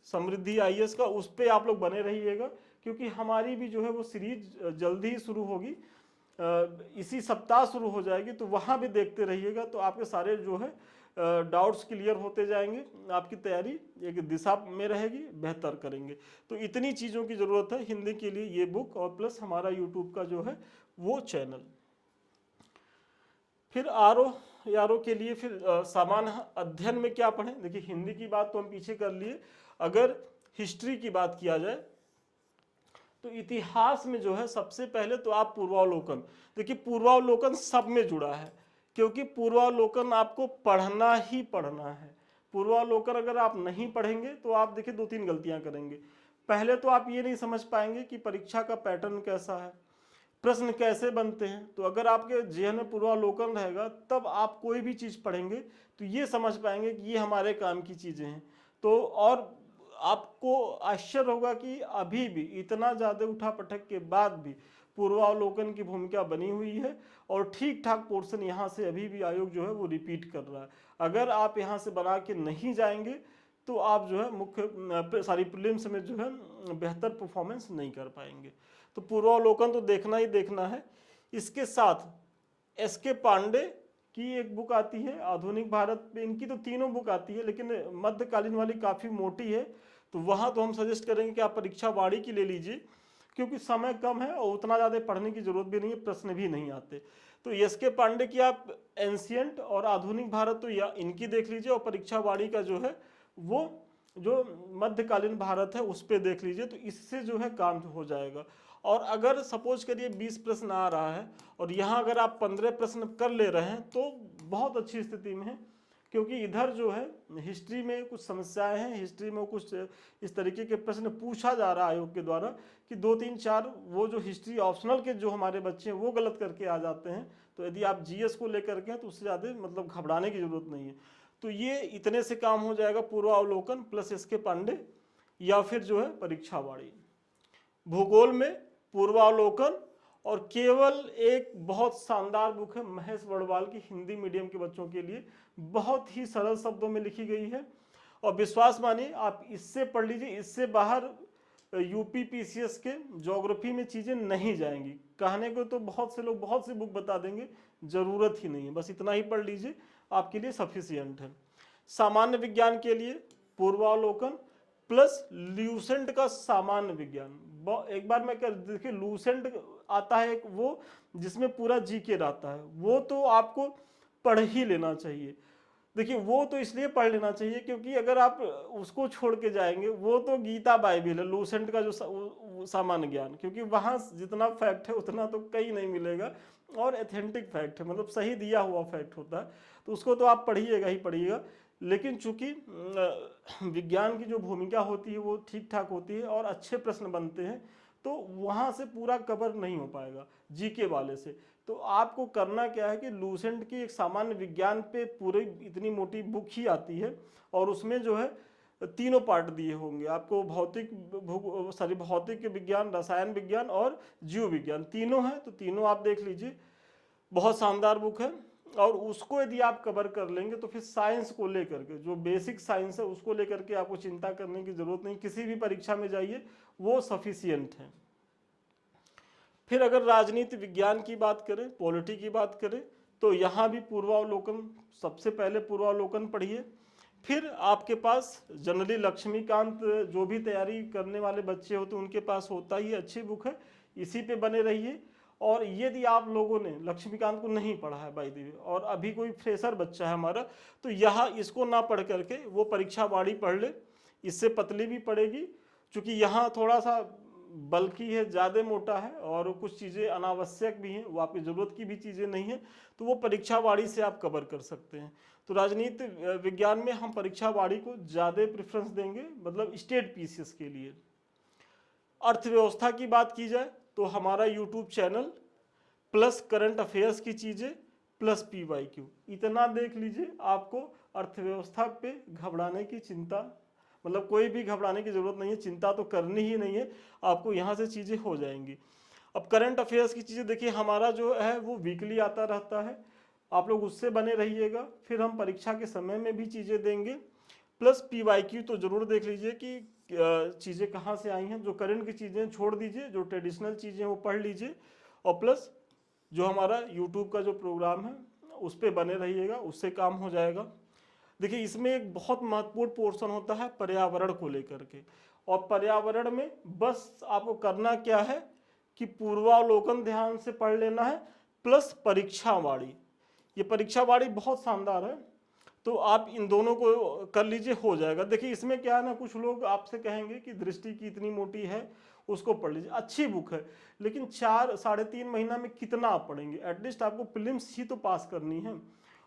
समृद्धि आईएएस का, उस पर आप लोग बने रहिएगा, क्योंकि हमारी भी जो है वो सीरीज जल्दी ही शुरू होगी, इसी सप्ताह शुरू हो जाएगी। तो वहाँ भी देखते रहिएगा, तो आपके सारे जो है डाउट्स क्लियर होते जाएंगे, आपकी तैयारी एक दिशा में रहेगी, बेहतर करेंगे। तो इतनी चीज़ों की ज़रूरत है हिंदी के लिए, ये बुक और प्लस हमारा यूट्यूब का जो है वो चैनल। फिर आरओ के लिए फिर सामान्य अध्ययन में क्या पढ़ें। देखिए हिंदी की बात तो हम पीछे कर लिए, अगर हिस्ट्री की बात किया जाए तो इतिहास में जो है सबसे पहले तो आप पूर्वावलोकन, देखिए पूर्वावलोकन सब में जुड़ा है, क्योंकि पूर्वावलोकन आपको पढ़ना ही पढ़ना है। पूर्वावलोकन अगर आप नहीं पढ़ेंगे तो आप देखिए दो तीन गलतियां करेंगे। पहले तो आप ये नहीं समझ पाएंगे कि परीक्षा का पैटर्न कैसा है, प्रश्न कैसे बनते हैं। तो अगर आपके जेहन में पूर्वावलोकन रहेगा तब आप कोई भी चीज़ पढ़ेंगे तो ये समझ पाएंगे कि ये हमारे काम की चीज़ें हैं। तो और आपको आश्चर्य होगा कि अभी भी इतना ज़्यादा उठा पटक के बाद भी पूर्वावलोकन की भूमिका बनी हुई है और ठीक ठाक पोर्शन यहाँ से अभी भी आयोग जो है वो रिपीट कर रहा है। अगर आप यहाँ से बना के नहीं जाएंगे तो आप जो है मुख्य सारी प्रीलिम्स में जो है बेहतर परफॉर्मेंस नहीं कर पाएंगे। तो पूर्वावलोकन तो देखना ही देखना है। इसके साथ एसके पांडे की एक बुक आती है आधुनिक भारत पे, इनकी तो तीनों बुक आती है लेकिन मध्यकालीन वाली काफ़ी मोटी है, तो वहाँ तो हम सजेस्ट करेंगे कि आप परीक्षा वाणी की ले लीजिए, क्योंकि समय कम है और उतना ज़्यादा पढ़ने की जरूरत भी नहीं है, प्रश्न भी नहीं आते। तो एसके पांडे की आप एंशियंट और आधुनिक भारत तो या इनकी देख लीजिए, और परीक्षा वाणी का जो है वो जो मध्यकालीन भारत है उस पर देख लीजिए, तो इससे जो है काम हो जाएगा। और अगर सपोज करिए 20 प्रश्न आ रहा है और यहाँ अगर आप 15 प्रश्न कर ले रहे हैं तो बहुत अच्छी स्थिति में है, क्योंकि इधर जो है हिस्ट्री में कुछ समस्याएं हैं, हिस्ट्री में कुछ इस तरीके के प्रश्न पूछा जा रहा है आयोग के द्वारा कि 2 3 4 वो जो हिस्ट्री ऑप्शनल के जो हमारे बच्चे हैं वो गलत करके आ जाते हैं। तो यदि आप जीएस को लेकर के हैं तो उससे ज़्यादा मतलब घबराने की जरूरत नहीं है। तो ये इतने से काम हो जाएगा, पूर्वावलोकन प्लस एसके पांडे या फिर जो है परीक्षा वाणी। भूगोल में पूर्वावलोकन और केवल एक बहुत शानदार बुक है महेश बड़वाल की, हिंदी मीडियम के बच्चों के लिए, बहुत ही सरल शब्दों में लिखी गई है और विश्वास मानिए आप इससे पढ़ लीजिए, इससे बाहर यूपी पीसीएस के ज्योग्राफी में चीज़ें नहीं जाएंगी। कहने को तो बहुत से लोग बहुत सी बुक बता देंगे, ज़रूरत ही नहीं है, बस इतना ही पढ़ लीजिए आपके लिए सफिशियंट है। सामान्य विज्ञान के लिए पूर्वावलोकन प्लस ल्यूसेंट का सामान्य विज्ञान। एक बार मैं क्या देखिए, लूसेंट आता है एक वो जिसमें पूरा जीके रहता है, वो तो आपको पढ़ ही लेना चाहिए। देखिए वो तो इसलिए पढ़ लेना चाहिए क्योंकि अगर आप उसको छोड़ के जाएंगे, वो तो गीता बाइबिल है लूसेंट का जो सामान्य ज्ञान, क्योंकि वहाँ जितना फैक्ट है उतना तो कहीं नहीं मिलेगा और एथेंटिक फैक्ट है, मतलब सही दिया हुआ फैक्ट होता है, तो उसको तो आप पढ़िएगा ही पढ़िएगा। लेकिन चूंकि विज्ञान की जो भूमिका होती है वो ठीक ठाक होती है और अच्छे प्रश्न बनते हैं, तो वहाँ से पूरा कवर नहीं हो पाएगा जीके वाले से। तो आपको करना क्या है कि लूसेंट की एक सामान्य विज्ञान पे पूरी इतनी मोटी बुक ही आती है और उसमें जो है तीनों पार्ट दिए होंगे आपको, भौतिक विज्ञान, रसायन विज्ञान और जीव विज्ञान, तीनों हैं, तो तीनों आप देख लीजिए, बहुत शानदार बुक है। और उसको यदि आप कवर कर लेंगे तो फिर साइंस को लेकर के, जो बेसिक साइंस है उसको लेकर के आपको चिंता करने की जरूरत नहीं, किसी भी परीक्षा में जाइए वो सफिशियंट है। फिर अगर राजनीति विज्ञान की बात करें, पॉलिटी की बात करें, तो यहाँ भी पूर्वावलोकन, सबसे पहले पूर्वावलोकन पढ़िए। फिर आपके पास जनरली लक्ष्मीकांत, जो भी तैयारी करने वाले बच्चे होते हैं उनके पास होता ही अच्छी बुक है, इसी पे बने रहिए। और यदि आप लोगों ने लक्ष्मीकांत को नहीं पढ़ा है बाय द वे, और अभी कोई फ्रेशर बच्चा है हमारा, तो यहाँ इसको ना पढ़ करके वो परीक्षा वाड़ी पढ़ ले, इससे पतली भी पड़ेगी, क्योंकि यहाँ थोड़ा सा बल्कि है, ज़्यादा मोटा है और कुछ चीज़ें अनावश्यक भी हैं, वो आपकी ज़रूरत की भी चीज़ें नहीं है, तो वो परीक्षा वाड़ी से आप कवर कर सकते हैं। तो राजनीति विज्ञान में हम परीक्षा वाड़ी को ज़्यादा प्रेफरेंस देंगे, मतलब स्टेट पीसीएस के लिए। अर्थव्यवस्था की बात की जाए तो हमारा YouTube channel plus current affairs की चीज़ें प्लस पीवाईक्यू, इतना देख लीजिए, आपको अर्थव्यवस्था पे घबराने की चिंता, मतलब कोई भी घबराने की जरूरत नहीं है, चिंता तो करनी ही नहीं है, आपको यहाँ से चीज़ें हो जाएंगी। अब करंट अफेयर्स की चीज़ें देखिए, हमारा जो है वो वीकली आता रहता है, आप लोग उससे बने रहिएगा। फिर हम परीक्षा के समय में भी चीज़ें देंगे, प्लस पीवाईक्यू तो जरूर देख लीजिए कि चीज़ें कहाँ से आई हैं, जो करंट की चीज़ें छोड़ दीजिए, जो ट्रेडिशनल चीज़ें वो पढ़ लीजिए, और प्लस जो हमारा यूट्यूब का जो प्रोग्राम है उस पर बने रहिएगा, उससे काम हो जाएगा। देखिए इसमें एक बहुत महत्वपूर्ण पोर्शन होता है पर्यावरण को लेकर के, और पर्यावरण में बस आपको करना क्या है कि पूर्वावलोकन ध्यान से पढ़ लेना है, प्लस परीक्षावाड़ी। ये परीक्षावाड़ी बहुत शानदार है, तो आप इन दोनों को कर लीजिए, हो जाएगा। देखिए इसमें क्या है ना, कुछ लोग आपसे कहेंगे कि दृष्टि की इतनी मोटी है, उसको पढ़ लीजिए, अच्छी बुक है, लेकिन 4-3.5 महीना में कितना आप पढ़ेंगे? एटलीस्ट आपको प्रीलिम्स ही तो पास करनी है,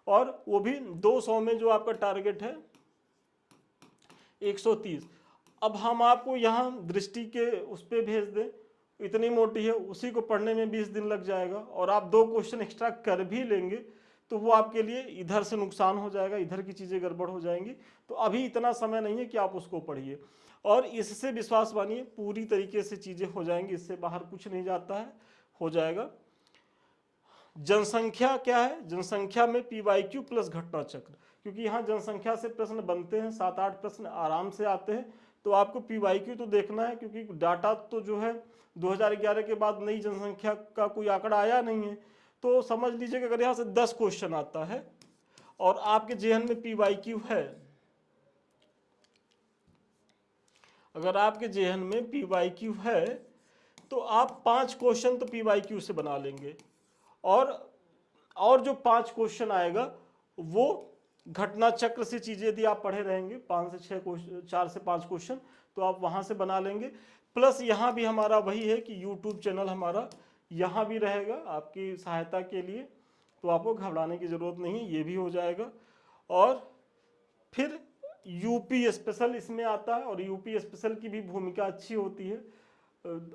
और वो भी 200 में जो आपका टारगेट है 130। अब हम आपको यहाँ दृष्टि के उस पर भेज दें, इतनी मोटी है, उसी को पढ़ने में 20 दिन लग जाएगा, और आप 2 क्वेश्चन एक्स्ट्रा कर भी लेंगे तो वो आपके लिए इधर से नुकसान हो जाएगा, इधर की चीज़ें गड़बड़ हो जाएंगी। तो अभी इतना समय नहीं है कि आप उसको पढ़िए, और इससे विश्वास मानिए पूरी तरीके से चीज़ें हो जाएंगी, इससे बाहर कुछ नहीं जाता है, हो जाएगा। जनसंख्या क्या है? जनसंख्या में पीवाईक्यू प्लस घटना चक्र, क्योंकि यहाँ जनसंख्या से प्रश्न बनते हैं, 7-8 प्रश्न आराम से आते हैं, तो आपको पीवाईक्यू तो देखना है, क्योंकि डाटा तो जो है 2011 के बाद नई जनसंख्या का कोई आंकड़ा आया नहीं है। तो समझ लीजिए कि अगर यहाँ से 10 क्वेश्चन आता है और आपके जेहन में पीवाईक्यू है, अगर आपके जेहन में पीवाईक्यू है तो आप 5 क्वेश्चन तो पीवाईक्यू से बना लेंगे, और जो 5 क्वेश्चन आएगा वो घटना चक्र से चीजें यदि आप पढ़े रहेंगे, 5 से 6 क्वेश्चन, 4 से 5 क्वेश्चन तो आप वहां से बना लेंगे। प्लस यहाँ भी हमारा वही है कि यूट्यूब चैनल हमारा यहाँ भी रहेगा आपकी सहायता के लिए, तो आपको घबराने की जरूरत नहीं है, ये भी हो जाएगा। और फिर यूपी स्पेशल इसमें आता है, और यूपी स्पेशल की भी भूमिका अच्छी होती है।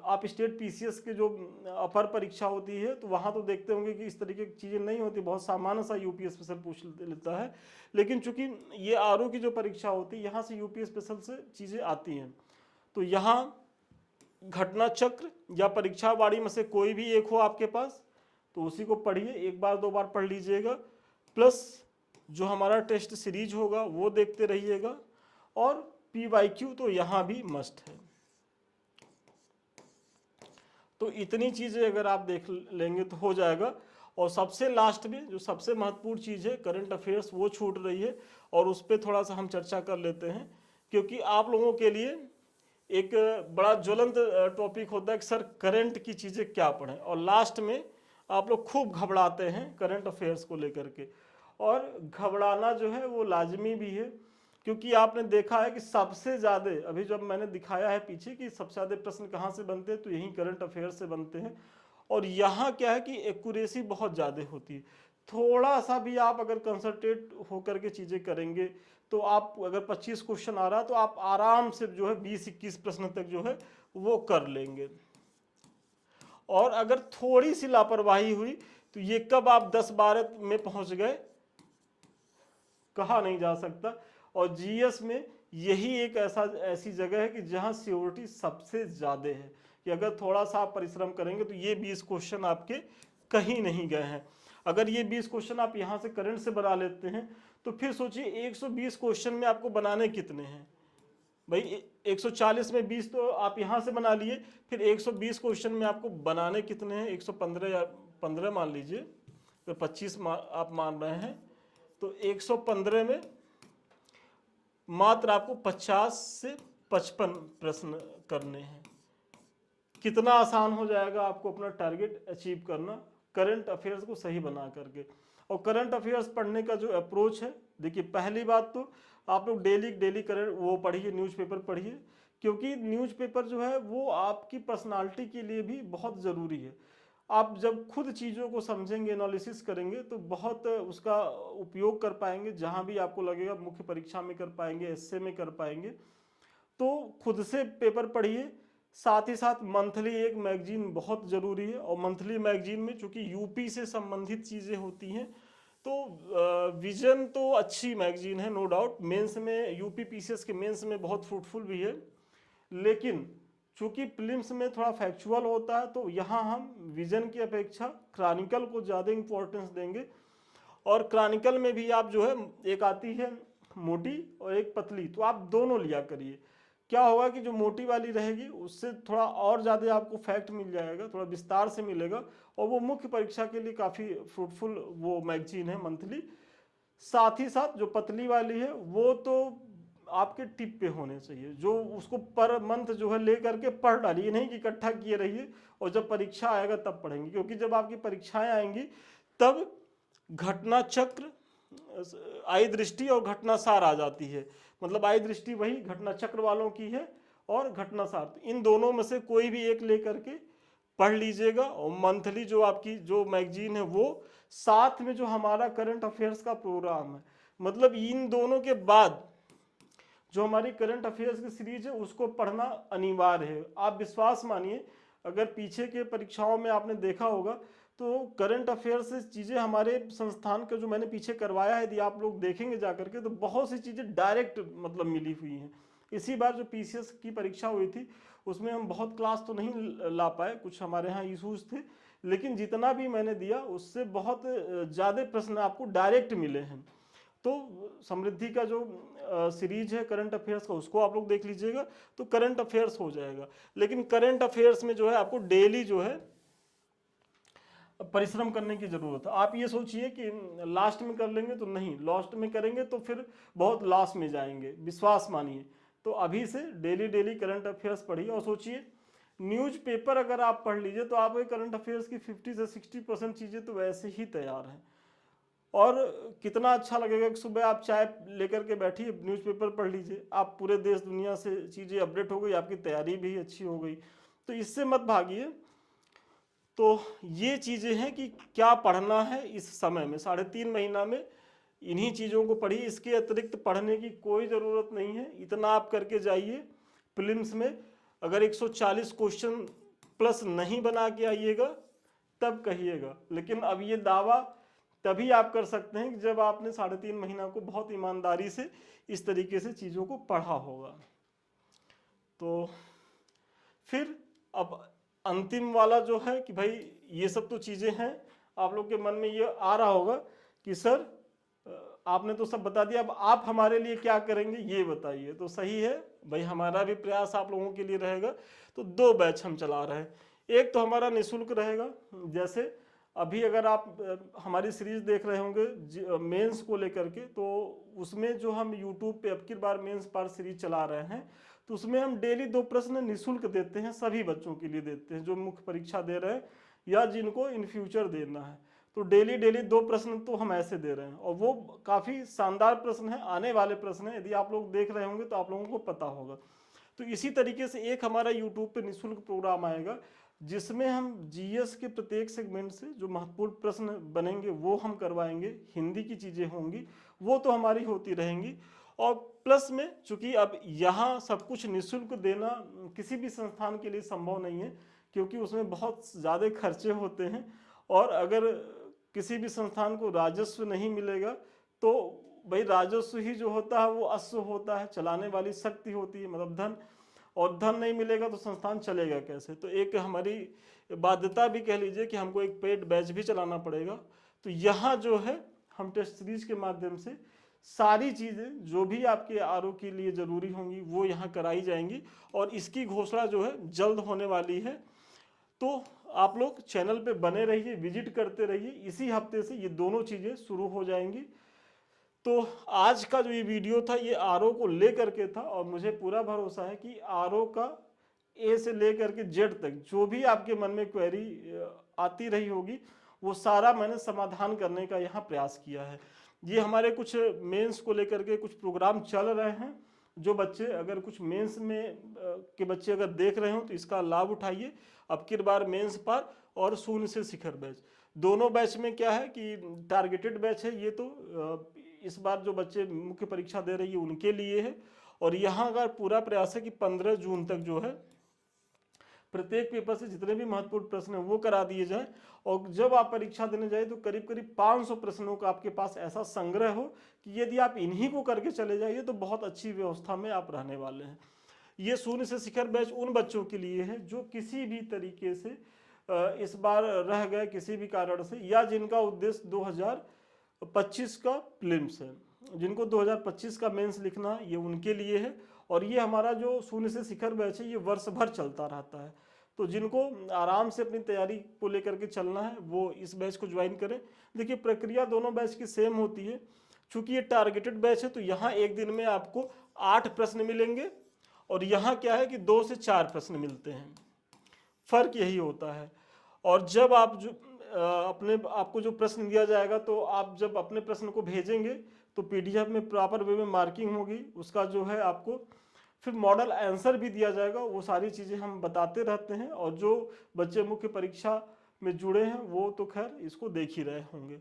आप स्टेट पीसीएस के जो अपर परीक्षा होती है तो वहाँ तो देखते होंगे कि इस तरीके की चीज़ें नहीं होती, बहुत सामान्य सा यूपी स्पेशल पूछ लेता है, लेकिन चूंकि ये आरओ की जो परीक्षा होती है यहाँ से यूपी स्पेशल से चीज़ें आती हैं, तो यहाँ घटना चक्र या परीक्षा वाड़ी में से कोई भी एक हो आपके पास तो उसी को पढ़िए, 1 बार 2 बार पढ़ लीजिएगा, प्लस जो हमारा टेस्ट सीरीज होगा वो देखते रहिएगा, और पीवाईक्यू तो यहाँ भी मस्ट है। तो इतनी चीज़ें अगर आप देख लेंगे तो हो जाएगा। और सबसे लास्ट में जो सबसे महत्वपूर्ण चीज़ है करंट अफेयर्स, वो छूट रही है, और उस पर थोड़ा सा हम चर्चा कर लेते हैं, क्योंकि आप लोगों के लिए एक बड़ा ज्वलंत टॉपिक होता है कि सर करंट की चीज़ें क्या पढ़ें, और लास्ट में आप लोग खूब घबराते हैं करंट अफेयर्स को लेकर के, और घबराना जो है वो लाजमी भी है, क्योंकि आपने देखा है कि सबसे ज़्यादा, अभी जब मैंने दिखाया है पीछे कि सबसे ज़्यादा प्रश्न कहाँ से बनते हैं, तो यही करंट अफेयर से बनते हैं। और यहाँ क्या है कि एक्यूरेसी बहुत ज़्यादा होती है, थोड़ा सा भी आप अगर कंसंट्रेट होकर के चीज़ें करेंगे तो आप, अगर 25 क्वेश्चन आ रहा है तो आप आराम से जो है 20-21 प्रश्न तक जो है वो कर लेंगे। और अगर थोड़ी सी लापरवाही हुई तो ये कब आप 10-12 में पहुंच गए कहा नहीं जा सकता। और जीएस में यही एक ऐसी जगह है कि जहां सियोरिटी सबसे ज़्यादा है, कि अगर थोड़ा सा आप परिश्रम करेंगे तो ये 20 क्वेश्चन आपके कहीं नहीं गए हैं। अगर ये 20 क्वेश्चन आप यहाँ से करंट से बना लेते हैं तो फिर सोचिए 120 क्वेश्चन में आपको बनाने कितने हैं भाई। 140 में 20 तो आप यहाँ से बना लिए, फिर 120 क्वेश्चन में आपको बनाने कितने हैं, 115 या 15 मान लीजिए, तो 25 आप मान रहे हैं, तो 115 में मात्र आपको 50 से 55 प्रश्न करने हैं। कितना आसान हो जाएगा आपको अपना टारगेट अचीव करना करंट अफेयर्स को सही बना करके। और करंट अफेयर्स पढ़ने का जो अप्रोच है, देखिए पहली बात तो आप लोग डेली करंट वो पढ़िए, न्यूज़पेपर पढ़िए, क्योंकि न्यूज़पेपर जो है वो आपकी पर्सनालिटी के लिए भी बहुत ज़रूरी है। आप जब खुद चीज़ों को समझेंगे, एनालिसिस करेंगे, तो बहुत उसका उपयोग कर पाएंगे, जहाँ भी आपको लगेगा मुख्य परीक्षा में कर पाएंगे, एसए में कर पाएंगे। तो खुद से पेपर पढ़िए, साथ ही साथ मंथली एक मैगजीन बहुत ज़रूरी है। और मंथली मैगजीन में चूंकि यूपी से संबंधित चीज़ें होती हैं, तो विजन तो अच्छी मैगजीन है, नो डाउट, मेंस में यूपी पीसीएस के मेंस में बहुत फ्रूटफुल भी है, लेकिन चूंकि प्रीलिम्स में थोड़ा फैक्चुअल होता है, तो यहाँ हम विजन की अपेक्षा क्रॉनिकल को ज़्यादा इंपॉर्टेंस देंगे। और क्रॉनिकल में भी आप जो है, एक आती है मोटी और एक पतली, तो आप दोनों लिया करिए। क्या होगा कि जो मोटी वाली रहेगी उससे थोड़ा और ज़्यादा आपको फैक्ट मिल जाएगा, थोड़ा विस्तार से मिलेगा, और वो मुख्य परीक्षा के लिए काफ़ी फ्रूटफुल वो मैगजीन है मंथली। साथ ही साथ जो पतली वाली है वो तो आपके टिप पे होने चाहिए, जो उसको पर मंथ जो है ले करके पढ़ डालिए, नहीं कि इकट्ठा किए रहिए और जब परीक्षा आएगा तब पढ़ेंगे। क्योंकि जब आपकी परीक्षाएं आएंगी तब घटना चक्र, आई दृष्टि और घटना सार आ जाती है। मतलब आई दृष्टि वही घटना चक्र वालों की है, और घटना सार, इन दोनों में से कोई भी एक लेकर के पढ़ लीजिएगा। और मंथली जो आपकी जो मैगजीन है वो, साथ में जो हमारा करंट अफेयर्स का प्रोग्राम है, मतलब इन दोनों के बाद जो हमारी करंट अफेयर्स की सीरीज है उसको पढ़ना अनिवार्य है। आप विश्वास मानिए, अगर पीछे के परीक्षाओं में आपने देखा होगा तो करंट अफेयर्स से चीज़ें हमारे संस्थान का जो मैंने पीछे करवाया है, यदि आप लोग देखेंगे जा करके, तो बहुत सी चीज़ें डायरेक्ट मतलब मिली हुई हैं। इसी बार जो पीसीएस की परीक्षा हुई थी उसमें हम बहुत क्लास तो नहीं ला पाए, कुछ हमारे यहाँ इशूज़ थे, लेकिन जितना भी मैंने दिया उससे बहुत ज़्यादा प्रश्न आपको डायरेक्ट मिले हैं। तो समृद्धि का जो सीरीज है करंट अफेयर्स का, उसको आप लोग देख लीजिएगा, तो करंट अफेयर्स हो जाएगा। लेकिन करंट अफेयर्स में जो है आपको डेली जो है परिश्रम करने की जरूरत है। आप ये सोचिए कि लास्ट में कर लेंगे तो नहीं, लास्ट में करेंगे तो फिर बहुत लॉस में जाएंगे, विश्वास मानिए। तो अभी से डेली करंट अफेयर्स पढ़िए, और सोचिए न्यूज़पेपर अगर आप पढ़ लीजिए तो आप करंट अफेयर्स की 50 से 60% चीज़ें तो वैसे ही तैयार हैं। और कितना अच्छा लगेगा कि सुबह आप चाय लेकर के बैठिए, न्यूज़पेपर पढ़ लीजिए, आप पूरे देश दुनिया से चीज़ें अपडेट हो गई, आपकी तैयारी भी अच्छी हो गई। तो इससे मत भागिए। तो ये चीज़ें हैं कि क्या पढ़ना है इस समय में, 3.5 महीना में इन्हीं चीज़ों को पढ़िए। इसके अतिरिक्त पढ़ने की कोई ज़रूरत नहीं है, इतना आप करके जाइए। प्रीलिम्स में अगर 140 क्वेश्चन प्लस नहीं बना के आइएगा तब कहिएगा, लेकिन अब ये दावा तभी आप कर सकते हैं कि जब आपने 3.5 महीना को बहुत ईमानदारी से इस तरीके से चीज़ों को पढ़ा होगा। तो फिर अब अंतिम वाला जो है कि भाई ये सब तो चीज़ें हैं, आप लोग के मन में ये आ रहा होगा कि सर आपने तो सब बता दिया, अब आप हमारे लिए क्या करेंगे ये बताइए। तो सही है भाई, हमारा भी प्रयास आप लोगों के लिए रहेगा। तो 2 बैच हम चला रहे हैं, एक तो हमारा निःशुल्क रहेगा, जैसे अभी अगर आप हमारी सीरीज देख रहे होंगे मेंस को लेकर के, तो उसमें जो हम यूट्यूब पे अब की बार मेंस पर सीरीज चला रहे हैं, तो उसमें हम डेली 2 प्रश्न निःशुल्क देते हैं, सभी बच्चों के लिए देते हैं जो मुख्य परीक्षा दे रहे हैं या जिनको इन फ्यूचर देना है। तो डेली 2 प्रश्न तो हम ऐसे दे रहे हैं, और वो काफ़ी शानदार प्रश्न है, आने वाले प्रश्न है, यदि आप लोग देख रहे होंगे तो आप लोगों को पता होगा। तो इसी तरीके से एक हमारा यूट्यूब पे निःशुल्क प्रोग्राम आएगा, जिसमें हम जीएस के प्रत्येक सेगमेंट से जो महत्वपूर्ण प्रश्न बनेंगे वो हम करवाएंगे, हिंदी की चीज़ें होंगी वो तो हमारी होती रहेंगी। और प्लस में चूंकि अब यहाँ सब कुछ निःशुल्क देना किसी भी संस्थान के लिए संभव नहीं है, क्योंकि उसमें बहुत ज़्यादा खर्चे होते हैं, और अगर किसी भी संस्थान को राजस्व नहीं मिलेगा तो भाई राजस्व ही जो होता है वो अश्व होता है, चलाने वाली शक्ति होती है, मतलब धन, और धन नहीं मिलेगा तो संस्थान चलेगा कैसे। तो एक हमारी बाध्यता भी कह लीजिए कि हमको एक पेड बैच भी चलाना पड़ेगा। तो तो यहाँ जो है हम टेस्ट सीरीज के माध्यम से सारी चीज़ें जो भी आपके आरओ के लिए ज़रूरी होंगी वो यहाँ कराई जाएंगी, और इसकी घोषणा जो है जल्द होने वाली है। तो आप लोग चैनल पे बने रहिए, विजिट करते रहिए। इसी हफ्ते से ये दोनों चीज़ें शुरू हो जाएंगी। तो आज का जो ये वीडियो था ये आरओ को लेकर के था, और मुझे पूरा भरोसा है कि आरओ का ए से लेकर के जेड तक जो भी आपके मन में क्वेरी आती रही होगी वो सारा मैंने समाधान करने का यहाँ प्रयास किया है। ये हमारे कुछ मेंस को लेकर के कुछ प्रोग्राम चल रहे हैं। जो बच्चे अगर कुछ मेंस में के बच्चे अगर देख रहे हो तो इसका लाभ उठाइए। अब की बार मेंस पर और शून्य से शिखर बैच, दोनों बैच में क्या है कि टारगेटेड बैच है। ये तो इस बार जो बच्चे मुख्य परीक्षा दे रही है उनके लिए है। और यहाँ का पूरा प्रयास है कि 15 जून तक जो है प्रत्येक पेपर से जितने भी महत्वपूर्ण प्रश्न है वो करा दिए जाए। और जब आप परीक्षा देने जाए तो करीब करीब 500 प्रश्नों का आपके पास ऐसा संग्रह हो कि यदि आप इन्हीं को करके चले जाइए तो बहुत अच्छी व्यवस्था में आप रहने वाले हैं। ये शून्य से शिखर बैच उन बच्चों के लिए है जो किसी भी तरीके से इस बार रह गए किसी भी कारण से, या जिनका उद्देश्य 2025 का प्रीलिम्स है, जिनको 2025 का मेंस लिखना है, ये उनके लिए है। और ये हमारा जो शून्य से शिखर बैच है ये वर्ष भर चलता रहता है। तो जिनको आराम से अपनी तैयारी को लेकर के चलना है वो इस बैच को ज्वाइन करें। देखिए प्रक्रिया दोनों बैच की सेम होती है। चूंकि ये टारगेटेड बैच है तो यहाँ एक दिन में आपको 8 प्रश्न मिलेंगे, और यहाँ क्या है कि 2 से 4 प्रश्न मिलते हैं। फर्क यही होता है। और जब आप जो अपने आपको जो प्रश्न दिया जाएगा तो आप जब अपने प्रश्न को भेजेंगे तो पीडीएफ में प्रॉपर वे में मार्किंग होगी, उसका जो है आपको फिर मॉडल आंसर भी दिया जाएगा। वो सारी चीज़ें हम बताते रहते हैं, और जो बच्चे मुख्य परीक्षा में जुड़े हैं वो तो खैर इसको देख ही रहे होंगे।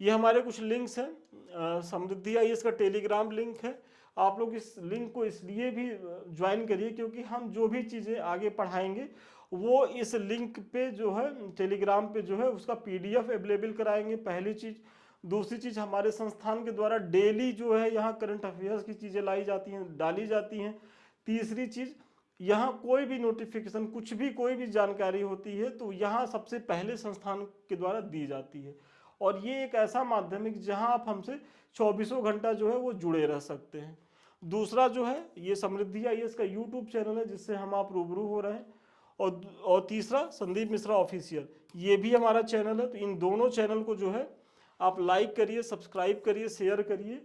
ये हमारे कुछ लिंक्स हैं। समृद्धि आईएएस का टेलीग्राम लिंक है। आप लोग इस लिंक को इसलिए भी ज्वाइन करिए क्योंकि हम जो भी चीज़ें आगे पढ़ाएंगे वो इस लिंक पे जो है टेलीग्राम पे जो है उसका पीडीएफ अवेलेबल कराएंगे, पहली चीज़। दूसरी चीज़ हमारे संस्थान के द्वारा डेली जो है यहाँ करंट अफेयर्स की चीज़ें लाई जाती हैं, डाली जाती हैं। तीसरी चीज़, यहाँ कोई भी नोटिफिकेशन कुछ भी कोई भी जानकारी होती है तो यहाँ सबसे पहले संस्थान के द्वारा दी जाती है। और ये एक ऐसा माध्यम है जहाँ आप हमसे 24 घंटा जो है वो जुड़े रह सकते हैं। दूसरा जो है ये समृद्धि आईएएस का यूट्यूब चैनल है जिससे हम आप रूबरू हो रहे हैं। और तीसरा संदीप मिश्रा ऑफिशियल, ये भी हमारा चैनल है। तो इन दोनों चैनल को जो है आप लाइक करिए, सब्सक्राइब करिए, शेयर करिए।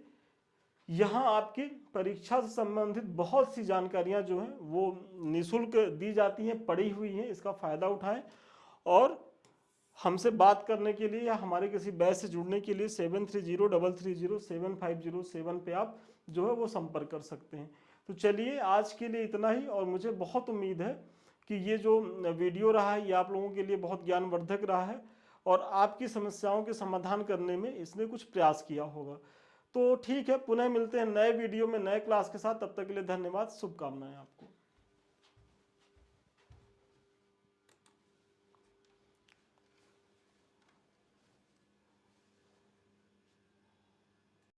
यहाँ आपकी परीक्षा से संबंधित बहुत सी जानकारियाँ जो हैं वो निःशुल्क दी जाती हैं, पड़ी हुई हैं। इसका फ़ायदा उठाएं। और हमसे बात करने के लिए या हमारे किसी बैच से जुड़ने के लिए 7303075007 पे आप जो है वो संपर्क कर सकते हैं। तो चलिए आज के लिए इतना ही। और मुझे बहुत उम्मीद है कि ये जो वीडियो रहा है ये आप लोगों के लिए बहुत ज्ञानवर्धक रहा है, और आपकी समस्याओं के समाधान करने में इसने कुछ प्रयास किया होगा। तो ठीक है, पुनः मिलते हैं नए वीडियो में नए क्लास के साथ। तब तक के लिए धन्यवाद, शुभकामनाएं आपको।